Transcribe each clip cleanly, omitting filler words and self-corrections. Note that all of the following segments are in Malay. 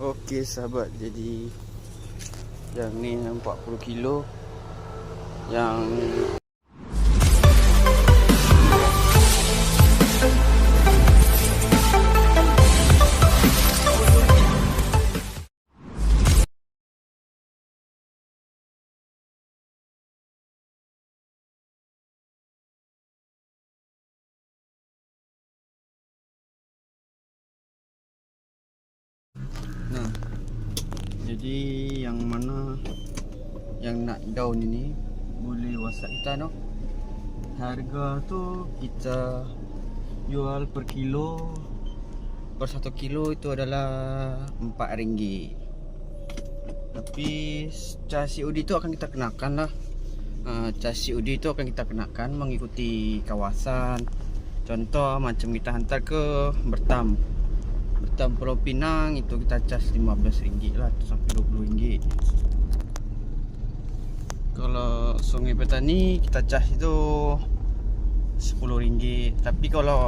Okey sahabat, jadi yang ni 40 kilo. Yang nah, jadi yang mana yang nak daun ini boleh WhatsApp kita no. Harga tu kita jual per kilo. Per 1 kilo itu adalah RM4. Tapi cas COD itu akan kita kenakan lah. Cas COD itu akan kita kenakan mengikuti kawasan. Contoh macam kita hantar ke Bertam Pulau Pinang, itu kita cas RM15 lah sampai RM20. Kalau Sungai Petani kita cas itu RM10. Tapi kalau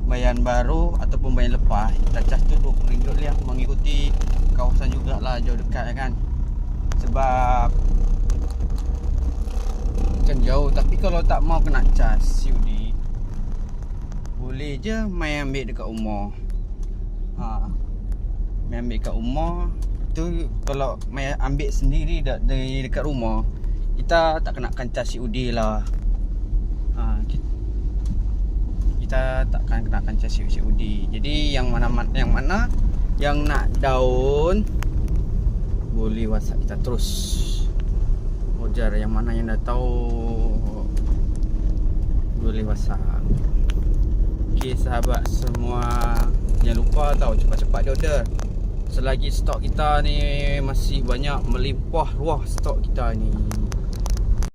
bayan baru ataupun bayan lepas kita cas tu RM20 lah, mengikuti kawasan jugalah, jauh dekat kan. Sebab kan jauh. Tapi kalau tak mau kena cas COD, boleh je main ambil dekat rumah. Main ambil dekat rumah tu. Kalau main ambil sendiri dari dekat rumah, kita tak kenakan cas COD lah. Kita takkan kenakan cas COD. Jadi yang mana yang nak daun boleh WhatsApp kita terus. Ujar yang mana yang dah tahu boleh WhatsApp. Okey sahabat semua, jangan lupa tahu cepat-cepat dia order. Selagi stok kita ni masih banyak, melimpah ruah stok kita ni.